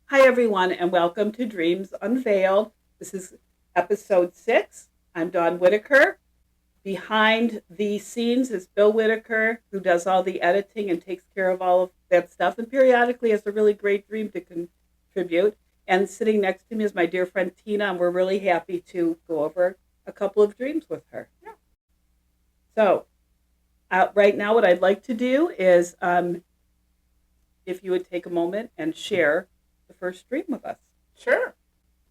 Hi, everyone, and welcome to Dreams Unveiled. This is episode 6. I'm Daun Whitaker. Behind the scenes is Bill Whittaker, who does all the editing and takes care of all of that stuff, and periodically has a really great dream to contribute. And sitting next to me is my dear friend Tina, and we're really happy to go over a couple of dreams with her. Yeah. So, right now, what I'd like to do is if you would take a moment and share the first dream with us. Sure.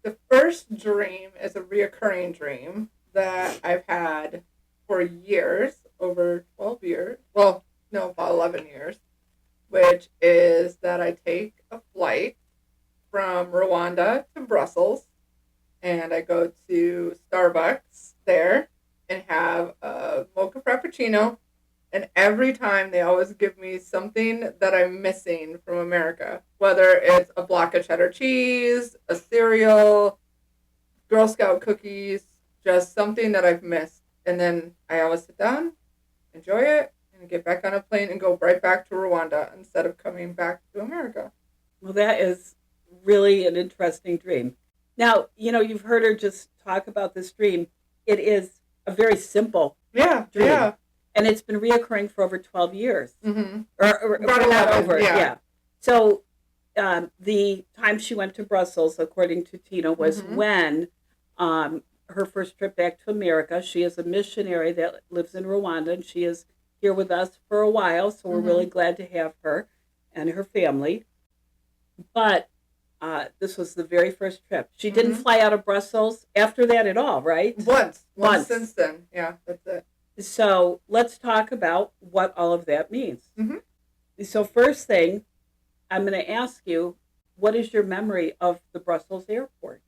The first dream is a reoccurring dream that I've had for years, over 12 years. Well, no, about 11 years, which is that I take a flight from Rwanda to Brussels and I go to Starbucks there and have a mocha frappuccino. And every time they always give me something that I'm missing from America, whether it's a block of cheddar cheese, a cereal, Girl Scout cookies, just something that I've missed. And then I always sit down, enjoy it, and get back on a plane and go right back to Rwanda instead of coming back to America. Well, that is really an interesting dream. Now, you've heard her just talk about this dream. It is a very simple Yeah, dream. yeah. And it's been reoccurring for over 12 years. Mm-hmm. Or About not 11, over, yeah. So the time she went to Brussels, according to Tina, was Mhm. when her first trip back to America. She is a missionary that lives in Rwanda, and she is here with us for a while, so we're really glad to have her and her family. But this was the very first trip. She didn't Mhm. fly out of Brussels after that at all, right? Once Once. since then. Yeah, that's it. So let's talk about what all of that means. Mhm. So first thing, I'm going to ask you, what is your memory of the Brussels airport?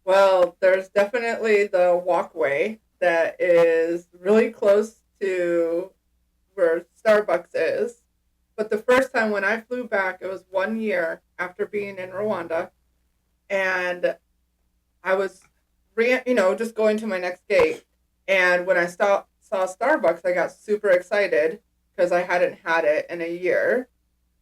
Well, there's definitely the walkway that is really close to where Starbucks is. But the first time when I flew back, it was 1 year after being in Rwanda, and I was, just going to my next gate. And when I saw Starbucks, I got super excited because I hadn't had it in a year,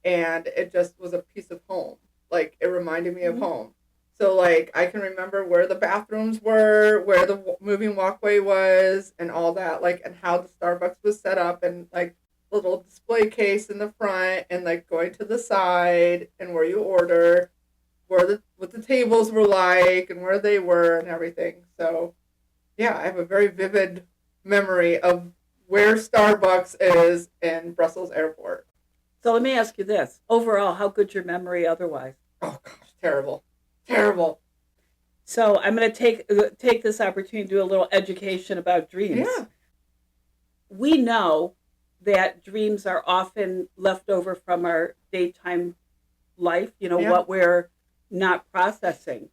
and it just was a piece of home. Like it reminded me of Mhm. home. So like I can remember where the bathrooms were, where the moving walkway was, and all that. Like and how the Starbucks was set up, and like little display case in the front, and like going to the side, and where you order, where the what the tables were like, and where they were, and everything. So yeah, I have a very vivid memory of where Starbucks is in Brussels Airport. So let me ask you this. Overall, how good's your memory otherwise? Oh gosh, terrible, terrible. So I'm going to take this opportunity to do a little education about dreams. Yeah. We know that dreams are often left over from our daytime life, Yeah. what we're not processing.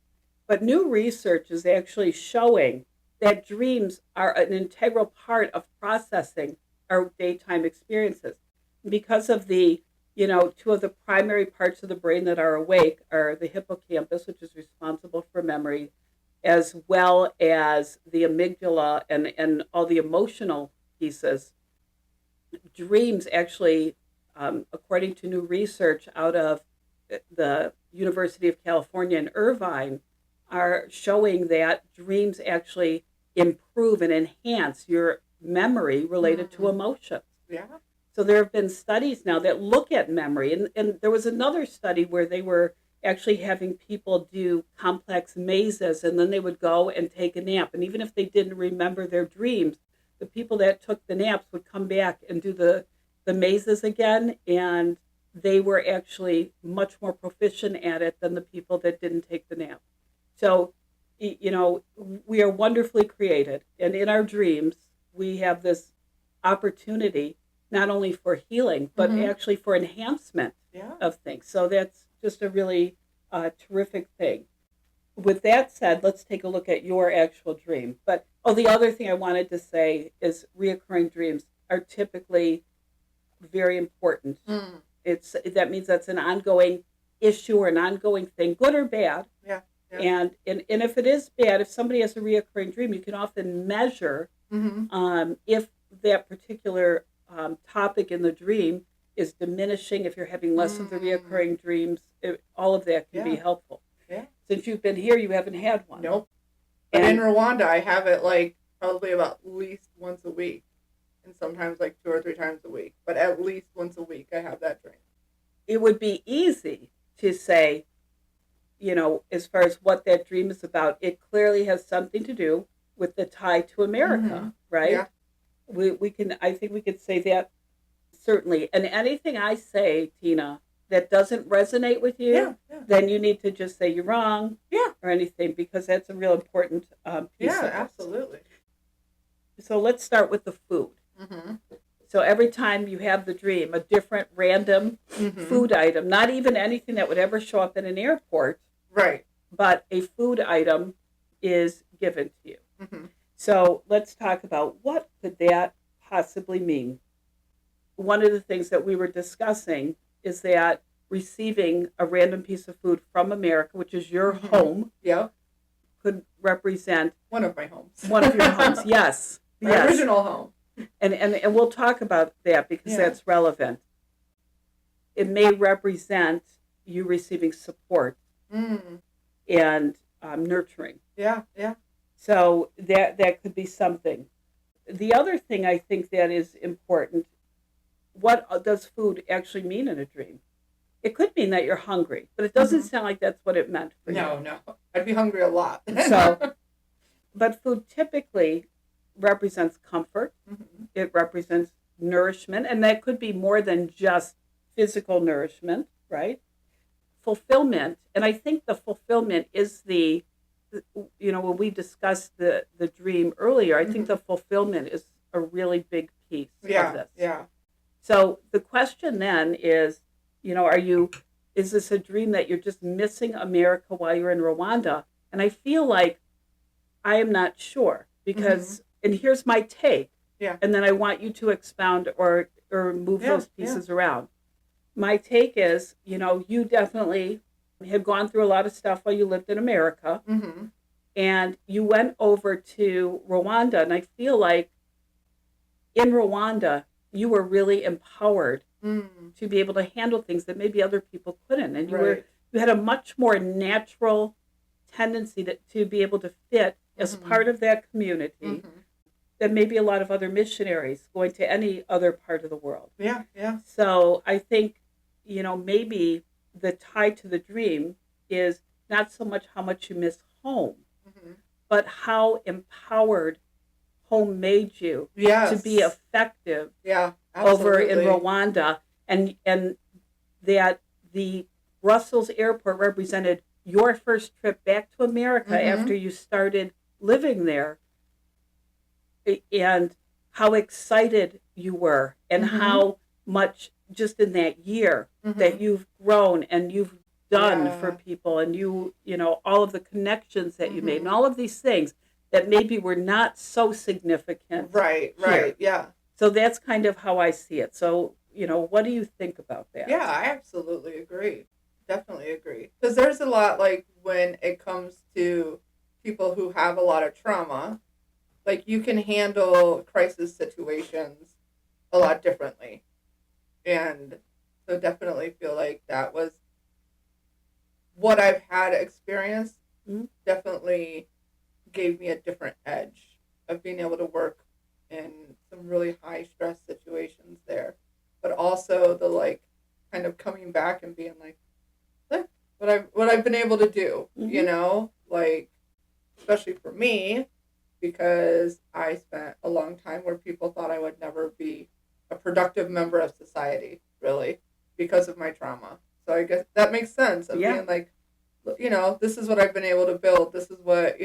But new research is actually showing that dreams are an integral part of processing our daytime experiences. Because of two of the primary parts of the brain that are awake are the hippocampus, which is responsible for memory, as well as the amygdala and all the emotional pieces. Dreams actually, according to new research out of the University of California in Irvine, are showing that dreams actually improve and enhance your memory related to Mm-hmm. emotions. Yeah. So there have been studies now that look at memory. And there was another study where they were actually having people do complex mazes and then they would go and take a nap. And even if they didn't remember their dreams, the people that took the naps would come back and do the mazes again. And they were actually much more proficient at it than the people that didn't take the nap. So, we are wonderfully created. And in our dreams, we have this opportunity not only for healing, but Mm-hmm. actually for enhancement Yeah. of things. So that's just a really terrific thing. With that said, let's take a look at your actual dream. But the other thing I wanted to say is reoccurring dreams are typically very important. Mm. That means that's an ongoing issue or an ongoing thing, good or bad. Yeah. Yeah. And if it is bad, if somebody has a reoccurring dream, you can often measure Mm-hmm. if that particular topic in the dream is diminishing, if you're having less of the reoccurring dreams, all of that can be helpful. Yeah. Since you've been here, you haven't had one. Nope. But in Rwanda, I have it like probably about at least once a week, and sometimes like 2 or 3 times a week. But at least once a week, I have that dream. It would be easy to say, as far as what that dream is about, it clearly has something to do with the tie to America, right? Yeah. I think we could say that certainly. And anything I say, Tina, that doesn't resonate with you, then you need to just say you're wrong, or anything, because that's a real important piece of it. Absolutely. So let's start with the food. Mm-hmm. So every time you have the dream, a different random food item, not even anything that would ever show up in an airport, right? But a food item is given to you. Mm-hmm. So let's talk about what could that possibly mean. One of the things that we were discussing is that receiving a random piece of food from America, which is your home, could represent one of my homes. One of your homes, yes. My original home. And we'll talk about that because that's relevant. It may represent you receiving support and nurturing. Yeah. So that could be something. The other thing I think that is important, what does food actually mean in a dream? It could mean that you're hungry, but it doesn't sound like that's what it meant for you. No. I'd be hungry a lot. But food typically represents comfort. It represents nourishment, and that could be more than just physical nourishment, right? Fulfillment, and I think the fulfillment is when we discussed the dream earlier, I think the fulfillment is a really big piece of this. Yeah. So the question then is, is this a dream that you're just missing America while you're in Rwanda? And I feel like I am not sure because, and here's my take. Yeah. And then I want you to expound or move those pieces around. My take is, you definitely had gone through a lot of stuff while you lived in America. And you went over to Rwanda. And I feel like in Rwanda, you were really empowered to be able to handle things that maybe other people couldn't. And you had a much more natural tendency to be able to fit as part of that community than maybe a lot of other missionaries going to any other part of the world. Yeah. So I think, maybe the tie to the dream is not so much how much you miss home, but how empowered home made you to be effective over in Rwanda, and that the Brussels airport represented your first trip back to America after you started living there, and how excited you were, and how much just in that year that you've grown and you've done for people, and all of the connections that you made, and all of these things that maybe were not so significant. Right, yeah. So that's kind of how I see it. So, what do you think about that? Yeah, I absolutely agree. Definitely agree. Because there's a lot, like, when it comes to people who have a lot of trauma, like, you can handle crisis situations a lot differently. And so definitely feel like that was what I've had experienced. Definitely gave me a different edge of being able to work in some really high stress situations there, but also the kind of coming back and being like, look what I've been able to do, especially for me, because I spent a long time where people thought I would never be a productive member of society, really, because of my trauma. So I guess that makes sense of being like, this is what I've been able to build. This is what,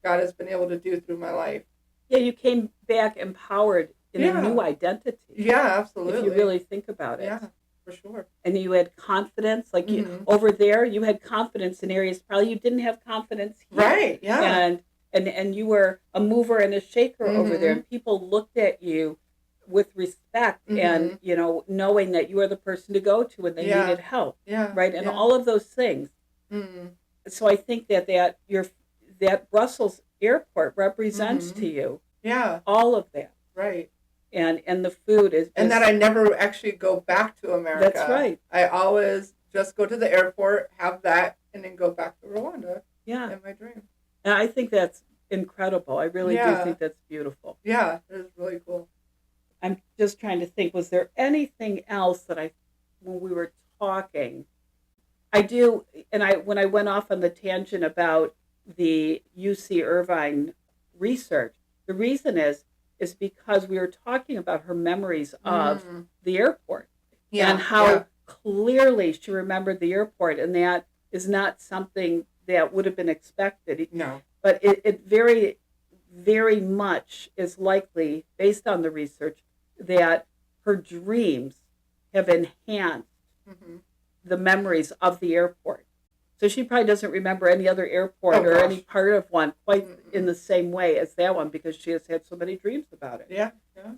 God has been able to do through my life. Yeah, you came back empowered in a new identity. Yeah, absolutely. If you really think about it. Yeah, for sure. And you had confidence. Like over there, you had confidence in areas probably you didn't have confidence here. Right, yeah. And you were a mover and a shaker over there. And people looked at you with respect and, knowing that you were the person to go to when they needed help. Yeah. Right? And all of those things. So I think that Brussels airport represents to you all all of that. Right. and the food is And that I never actually go back to America. That's right. I always just go to the airport, have that, and then go back to Rwanda. Yeah. In my dream. And I think that's incredible. I really do think that's beautiful. Yeah, it is really cool. I'm just trying to think, was there anything else that when we were talking, I do, and when I went off on the tangent about the UC Irvine research, the reason is because we were talking about her memories of the airport and how clearly she remembered the airport, and that is not something that would have been expected. No. But it very, very much is likely, based on the research, that her dreams have enhanced the memories of the airport. So she probably doesn't remember any other airport or any part of one quite in the same way as that one, because she has had so many dreams about it. Yeah.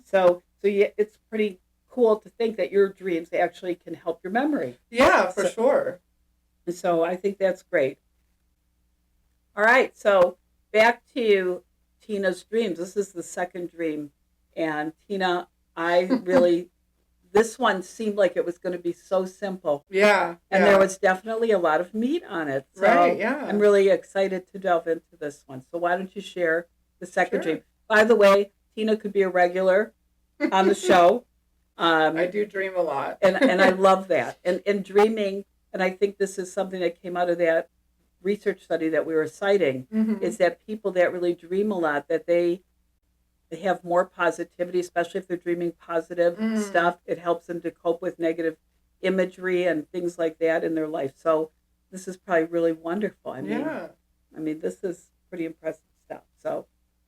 So yeah, it's pretty cool to think that your dreams actually can help your memory. Yeah, for sure. And so I think that's great. All right, so back to Tina's dreams. This is the second dream. And Tina, I really, this one seemed like it was going to be so simple. Yeah. And there was definitely a lot of meat on it. So I'm really excited to delve into this one. So why don't you share the second dream? By the way, Tina could be a regular on the show. I do dream a lot. and I love that. And dreaming, and I think this is something that came out of that research study that we were citing, is that people that really dream a lot, that they have more positivity, especially if they're dreaming positive stuff. It helps them to cope with negative imagery and things like that in their life. So this is probably really wonderful. I mean, this is pretty impressive stuff. So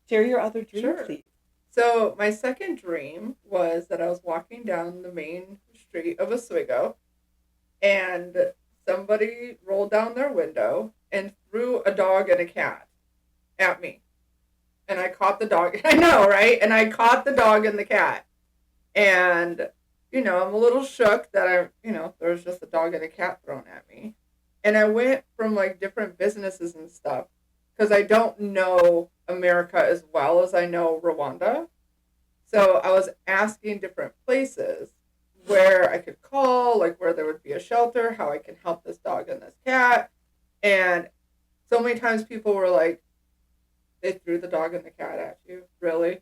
share your other dream, please. So my second dream was that I was walking down the main street of Oswego, and somebody rolled down their window and threw a dog and a cat at me. And I caught the dog. I know, right? And I caught the dog and the cat. And, I'm a little shook that there was just a dog and a cat thrown at me. And I went from different businesses and stuff, because I don't know America as well as I know Rwanda. So I was asking different places where I could call, where there would be a shelter, how I can help this dog and this cat. And so many times people were like, they threw the dog and the cat at you? Really?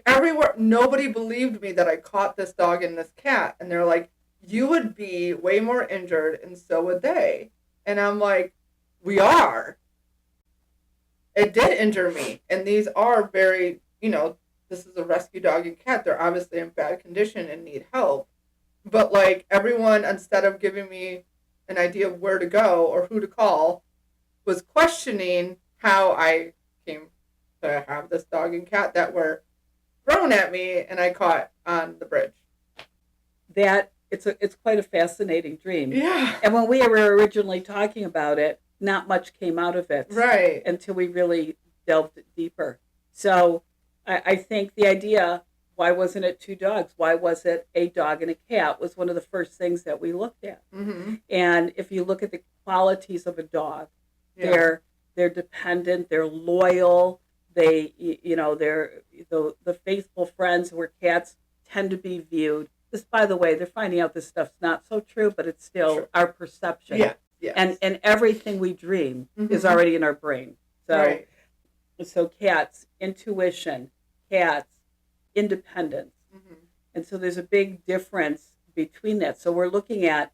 Everywhere, nobody believed me that I caught this dog and this cat. And they're like, you would be way more injured, and so would they. And I'm like, we are. It did injure me. And these are very, this is a rescue dog and cat. They're obviously in bad condition and need help. But everyone, instead of giving me an idea of where to go or who to call, was questioning how I came to have this dog and cat that were thrown at me and I caught on the bridge. That it's quite a fascinating dream. Yeah. And when we were originally talking about it, not much came out of it. Right. Until we really delved deeper. So I think the idea, why wasn't it two dogs? Why was it a dog and a cat, was one of the first things that we looked at. And if you look at the qualities of a dog, they're dependent, they're loyal, they're the faithful friends, where cats tend to be viewed. This, by the way, they're finding out this stuff's not so true, but it's still our perception. Yeah. Yes. And everything we dream is already in our brain. So, so cats, intuition, cats, independence. And so there's a big difference between that. So we're looking at,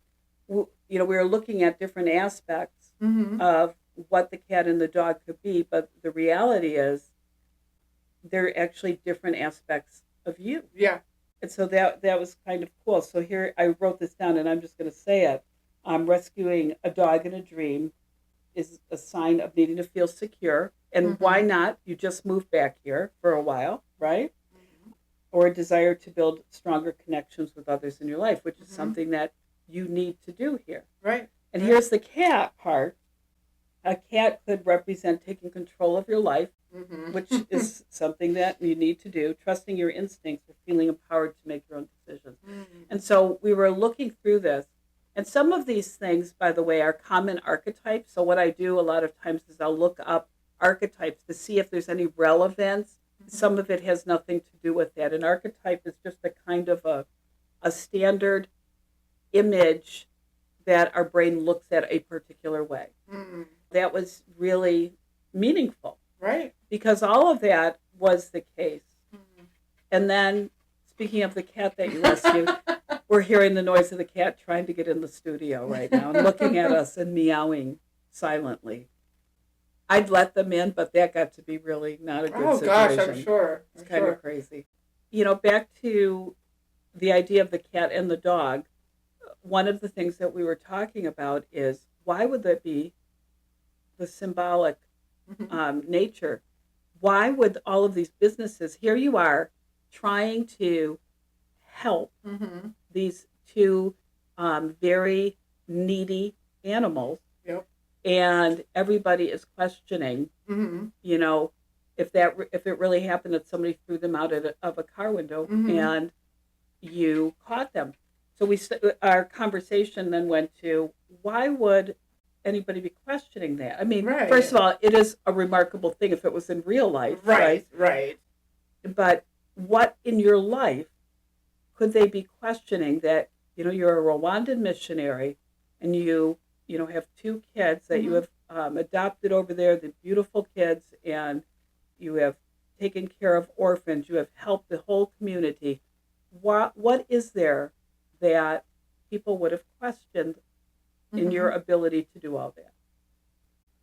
different aspects of what the cat and the dog could be, but the reality is they're actually different aspects of you. Yeah. And so that was kind of cool. So here, I wrote this down, and I'm just going to say it. Rescuing a dog in a dream is a sign of needing to feel secure. And why not? You just moved back here for a while, right? Or a desire to build stronger connections with others in your life, which is something that you need to do here. Right. And here's the cat part. A cat could represent taking control of your life, which is something that you need to do, trusting your instincts, or feeling empowered to make your own decisions. And so we were looking through this. And some of these things, by the way, are common archetypes. So what I do a lot of times is I'll look up archetypes to see if there's any relevance some of it has nothing to do with that. An archetype is just a kind of a standard image that our brain looks at a particular way. Mm. That was really meaningful. Right. Because all of that was the case. Mm. And then, speaking of the cat that you rescued, we're hearing the noise of the cat trying to get in the studio right now and looking at us and meowing silently. I'd let them in, but that got to be really not a good situation. Oh, gosh, I'm sure. It's kind of crazy. Back to the idea of the cat and the dog, one of the things that we were talking about is why would that be the symbolic nature? Why would all of these businesses, here you are, trying to help these two very needy animals, yep. And everybody is questioning, if it really happened that somebody threw them out of a car window and you caught them. So our conversation then went to, why would anybody be questioning that? I mean, right. First of all, it is a remarkable thing if it was in real life, right? Right. But what in your life could they be questioning that, you're a Rwandan missionary and you have two kids that you have adopted over there, the beautiful kids, and you have taken care of orphans, you have helped the whole community. What is there that people would have questioned in your ability to do all that?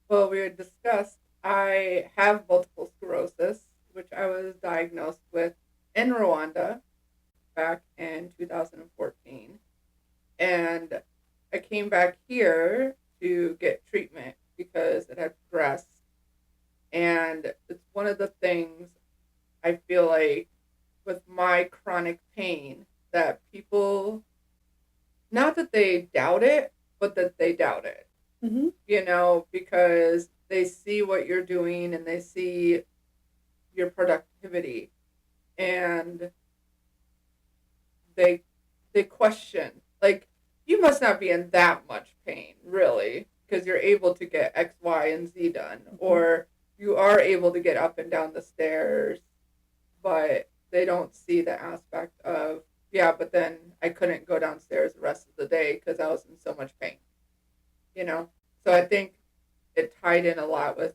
Well, we had discussed, I have multiple sclerosis, which I was diagnosed with in Rwanda back in 2014. And I came back here to get treatment because it had progressed. And it's one of the things I feel like with my chronic pain that people, not that they doubt it, but that they doubt it. Because they see what you're doing and they see your productivity and they question, like, you must not be in that much pain, really, because you're able to get X, Y, and Z done, or you are able to get up and down the stairs, but they don't see the aspect of, yeah, but then I couldn't go downstairs the rest of the day because I was in so much pain, So I think it tied in a lot with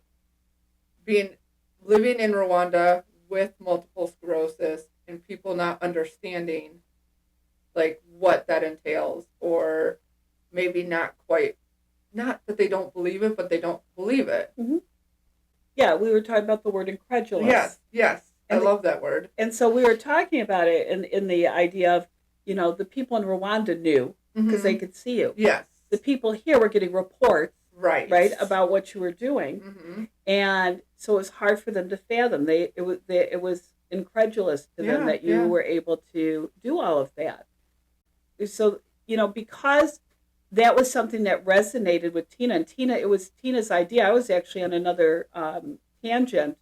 living in Rwanda with multiple sclerosis and people not understanding like what that entails, or maybe not that they don't believe it, but they don't believe it. Yeah, we were talking about the word incredulous. Yes. I love that word. And so we were talking about it in the idea of, the people in Rwanda knew because they could see you. Yes. The people here were getting reports, right, about what you were doing, and so it was hard for them to fathom. It was incredulous to them that you were able to do all of that. So because that was something that resonated with Tina, and it was Tina's idea. I was actually on another tangent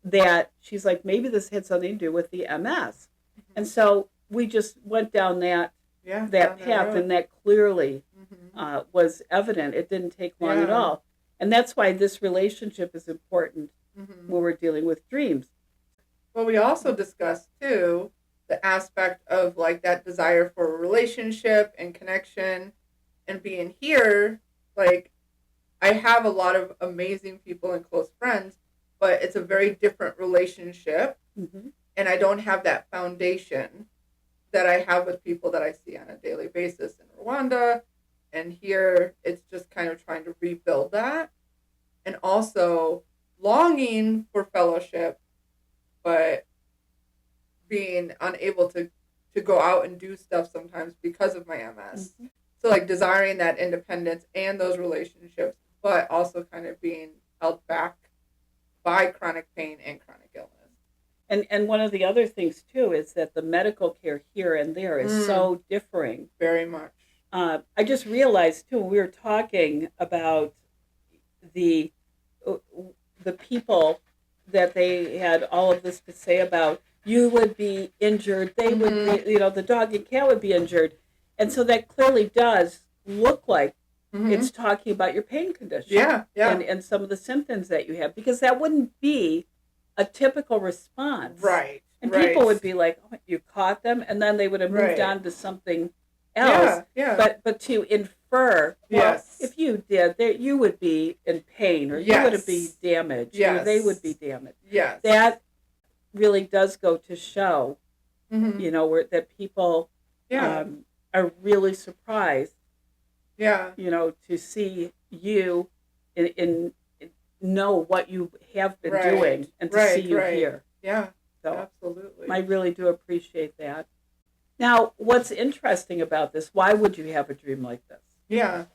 that she's like, maybe this had something to do with the MS, and so we just went down that path, and that clearly was evident. It didn't take long at all. And that's why this relationship is important when we're dealing with dreams. Well, we also discussed, too, the aspect of like that desire for a relationship and connection and being here. Like, I have a lot of amazing people and close friends, but it's a very different relationship. And I don't have that foundation that I have with people that I see on a daily basis in Rwanda. And here it's just kind of trying to rebuild that. And also longing for fellowship, but being unable to go out and do stuff sometimes because of my MS. So like desiring that independence and those relationships, but also kind of being held back by chronic pain and chronic illness. And one of the other things, too, is that the medical care here and there is so differing. Very much. I just realized, too, when we were talking about the people that they had all of this to say about, you would be injured, they would be, the dog and cat would be injured. And so that clearly does look like it's talking about your pain condition. Yeah. And some of the symptoms that you have, because that wouldn't be a typical response. Right. And right. people would be like, "Oh, you caught them," and then they would have moved Right. on to something else. Yeah. But to infer, well, Yes. if you did, you would be in pain, or you Yes. would be damaged, or Yes. they would be damaged. Yes. That really does go to show, Mm-hmm. that people Yeah. are really surprised, Yeah. to see you in know what you have been Right. doing and to Right. see you Right. here. Yeah. So Absolutely. I really do appreciate that. Now, what's interesting about this, why would you have a dream like this? Yeah.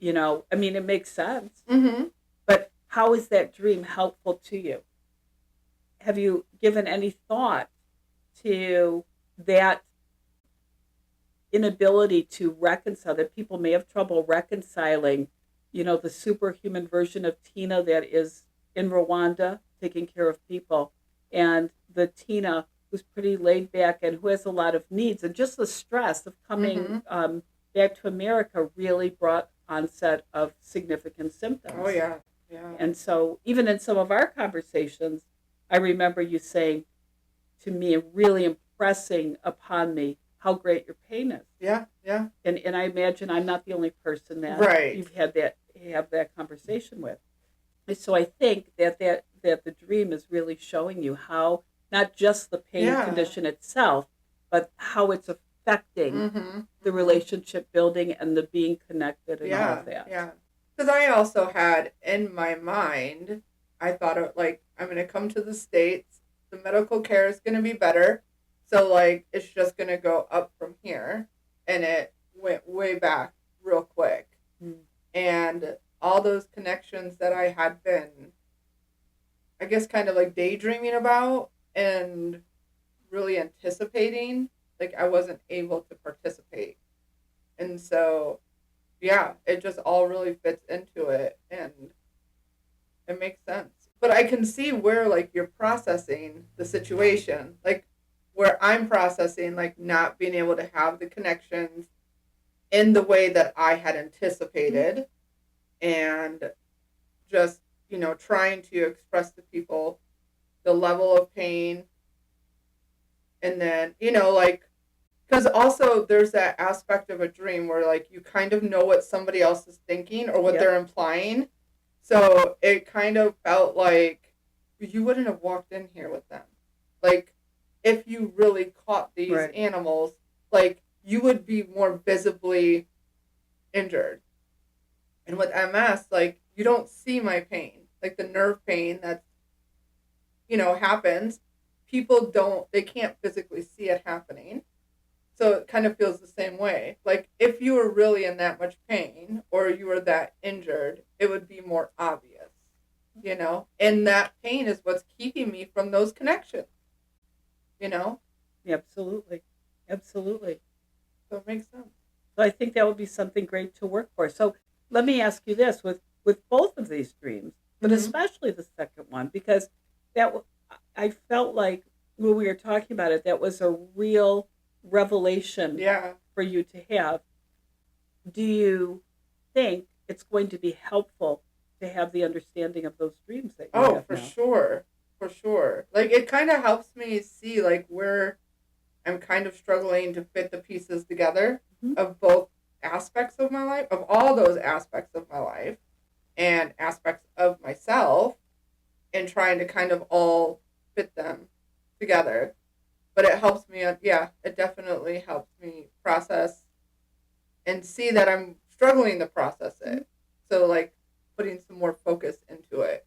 I mean, it makes sense, Mm-hmm. but how is that dream helpful to you? Have you given any thought to that inability to reconcile, that people may have trouble reconciling, the superhuman version of Tina that is in Rwanda taking care of people, and the Tina who's pretty laid back and who has a lot of needs, and just the stress of coming back to America really brought onset of significant symptoms. Oh yeah. Yeah. And so even in some of our conversations, I remember you saying to me, really impressing upon me how great your pain is. Yeah. Yeah. And I imagine I'm not the only person that Right. you've have that conversation with. And so I think that the dream is really showing you how not just the pain Yeah. condition itself, but how it's affecting Mm-hmm. the relationship building and the being connected and all of that. Yeah. Because I also had in my mind, I thought of like, I'm going to come to the States. The medical care is going to be better. So like, it's just going to go up from here. And it went way back real quick. Mm. And all those connections that I had been, I guess, kind of like daydreaming about and really anticipating, like I wasn't able to participate. And so, yeah, it just all really fits into it and it makes sense. But I can see where like you're processing the situation, like where I'm processing like not being able to have the connections in the way that I had anticipated and just, trying to express to people the level of pain. And then, like, because also there's that aspect of a dream where like you kind of know what somebody else is thinking or what Yep. they're implying. So it kind of felt like you wouldn't have walked in here with them. Like if you really caught these Right. animals, like you would be more visibly injured. And with MS, like you don't see my pain, like the nerve pain that's, happens. People they can't physically see it happening. So it kind of feels the same way. Like if you were really in that much pain or you were that injured, it would be more obvious, And that pain is what's keeping me from those connections, Absolutely. Absolutely. So it makes sense. So I think that would be something great to work for. So let me ask you this, with both of these dreams, but Mhm. especially the second one, because I felt like when we were talking about it, that was a real revelation Yeah. for you to have. Do you think it's going to be helpful to have the understanding of those dreams that you Oh, have for now? sure. For sure. Like it kind of helps me see like where I'm kind of struggling to fit the pieces together Mhm. of both aspects of my life, of all those aspects of my life and aspects of myself and trying to kind of all fit them together. But it helps me, it definitely helps me process and see that I'm struggling to process it. So like putting some more focus into it.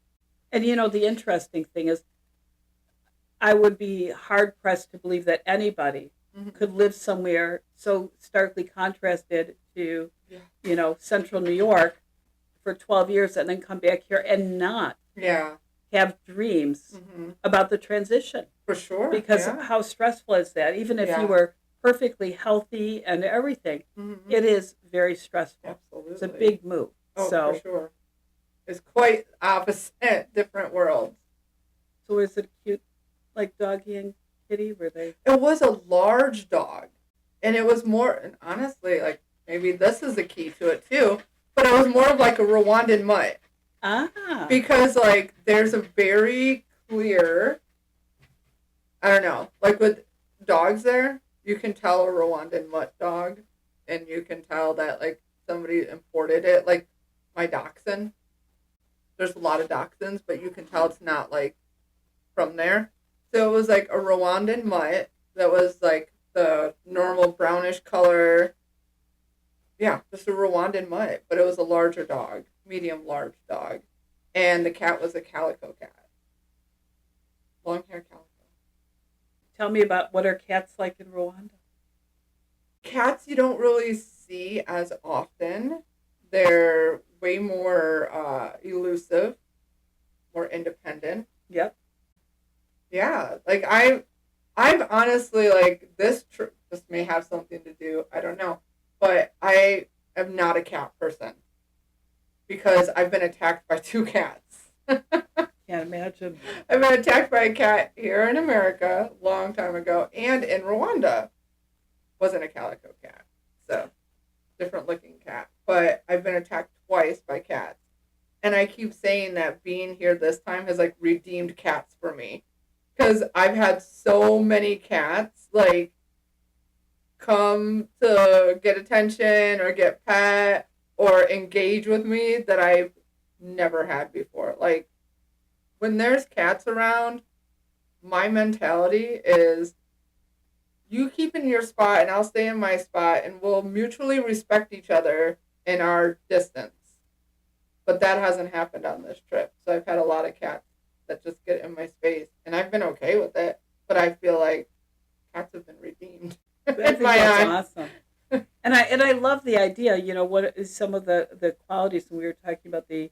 And the interesting thing is, I would be hard pressed to believe that anybody Mhm. could live somewhere so starkly contrasted to, Yeah. central New York for 12 years and then come back here and not Yeah. have dreams Mm-hmm. about the transition. For sure. Because yeah. how stressful is that? Even if Yeah. you were perfectly healthy and everything, Mm-hmm. it is very stressful. Absolutely. It's a big move. Oh, so, for sure. It's quite opposite, different worlds. So is it cute, like Doggy and Kitty? Were they? It was a large dog, and it was more. And honestly, like maybe this is the key to it too. But it was more of like a Rwandan mutt Ah. because like there's a very clear. I don't know. Like with dogs there, you can tell a Rwandan mutt dog, and you can tell that like somebody imported it. Like my dachshund, there's a lot of dachshunds, but you can tell it's not like from there. So it was like a Rwandan mutt that was like the normal brownish color. Yeah, just a Rwandan mutt, but it was a larger dog, medium large dog. And the cat was a calico cat. Long hair calico. Tell me about what are cats like in Rwanda? Cats you don't really see as often. They're way more elusive, more independent. Yep. Yeah, like I've honestly like this may have something to do. I don't know, but I am not a cat person because I've been attacked by two cats. Can't imagine. I've been attacked by a cat here in America a long time ago, and in Rwanda. Wasn't a calico cat, so different looking cat. But I've been attacked twice by cats, and I keep saying that being here this time has like redeemed cats for me, because I've had so many cats like come to get attention or get pet or engage with me that I've never had before. Like when there's cats around, my mentality is you keep in your spot and I'll stay in my spot and we'll mutually respect each other in our distance. But that hasn't happened on this trip. So I've had a lot of cats that just get in my space and I've been okay with it. But I feel like cats have been redeemed. That's awesome. And I love the idea, you know, what is some of the qualities when we were talking about the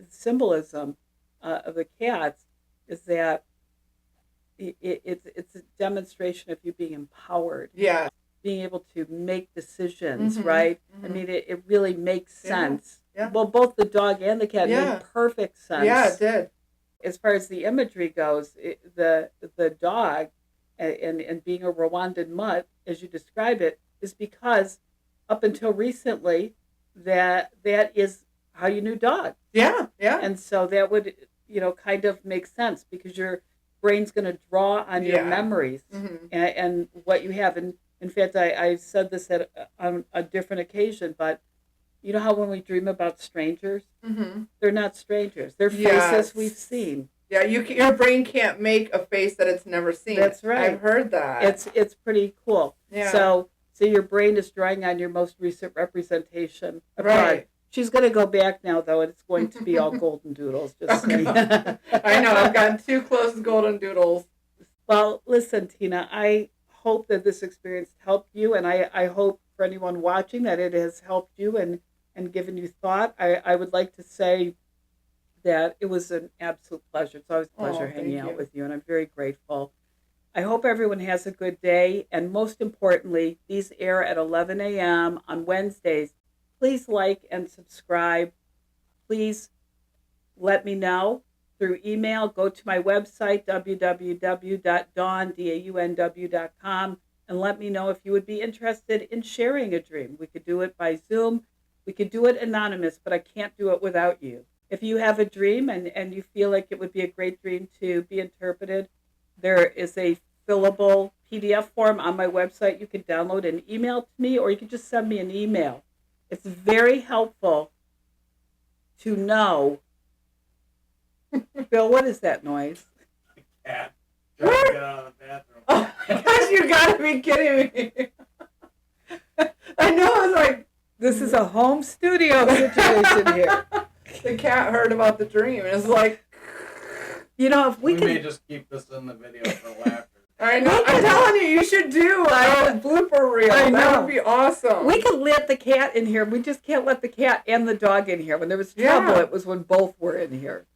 symbolism of the cats is that it's a demonstration of you being empowered. Yeah. Being able to make decisions, Mm-hmm. right? Mm-hmm. I mean, it really makes sense. Yeah. Well, both the dog and the cat made perfect sense. Yeah, it did. As far as the imagery goes, the dog and being a Rwandan mutt, as you describe it, is because up until recently, that is how you knew dog. Yeah, yeah. And so that would, you know, kind of make sense because your brain's going to draw on your memories and what you have. And in fact, I said this on a different occasion, but you know how when we dream about strangers, they're not strangers. They're faces we've seen. Yeah, your brain can't make a face that it's never seen. That's right. I've heard that. It's pretty cool. Yeah. So your brain is drawing on your most recent representation of right. God. She's going to go back now, though, and it's going to be all golden doodles. Just saying. I know. I've gotten too close to golden doodles. Well, listen, Tina, I hope that this experience helped you, and I hope for anyone watching that it has helped you and given you thought. I would like to say that it was an absolute pleasure. It's always a pleasure hanging out with you, and I'm very grateful. I hope everyone has a good day, and most importantly, these air at 11 a.m. on Wednesdays. Please like and subscribe. Please let me know through email. Go to my website, www.daunw.com, and let me know if you would be interested in sharing a dream. We could do it by Zoom. We could do it anonymous, but I can't do it without you. If you have a dream and you feel like it would be a great dream to be interpreted, there is a fillable PDF form on my website. You can download and email to me, or you can just send me an email. It's very helpful to know. Bill, what is that noise? Cat. Trying to get out of the bathroom. Oh my gosh, you gotta be kidding me. I know, I was like, this is a home studio situation here. The cat heard about the dream and it's like, you know, if we may just keep this in the video for laughter. I know. I'm telling you should do a blooper reel. That would be awesome. We could let the cat in here. We just can't let the cat and the dog in here. When there was trouble, it was when both were in here.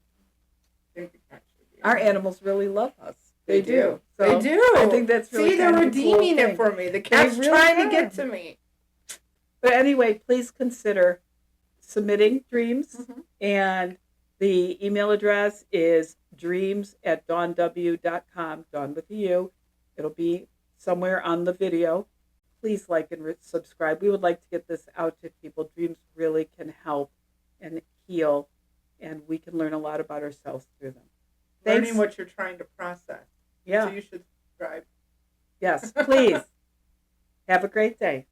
Our animals really love us. They do. So they do. I think that's really See, they're redeeming it for me. The cat's really trying to get to me. But anyway, please consider submitting dreams. And the email address is dreams@daunw.com, Daun with a U. It'll be somewhere on the video. Please like and subscribe. We would like to get this out to people. Dreams really can help and heal, and we can learn a lot about ourselves through them. Thanks. learning what you're trying to process. Yeah. So you should subscribe. Yes, please. Have a great day.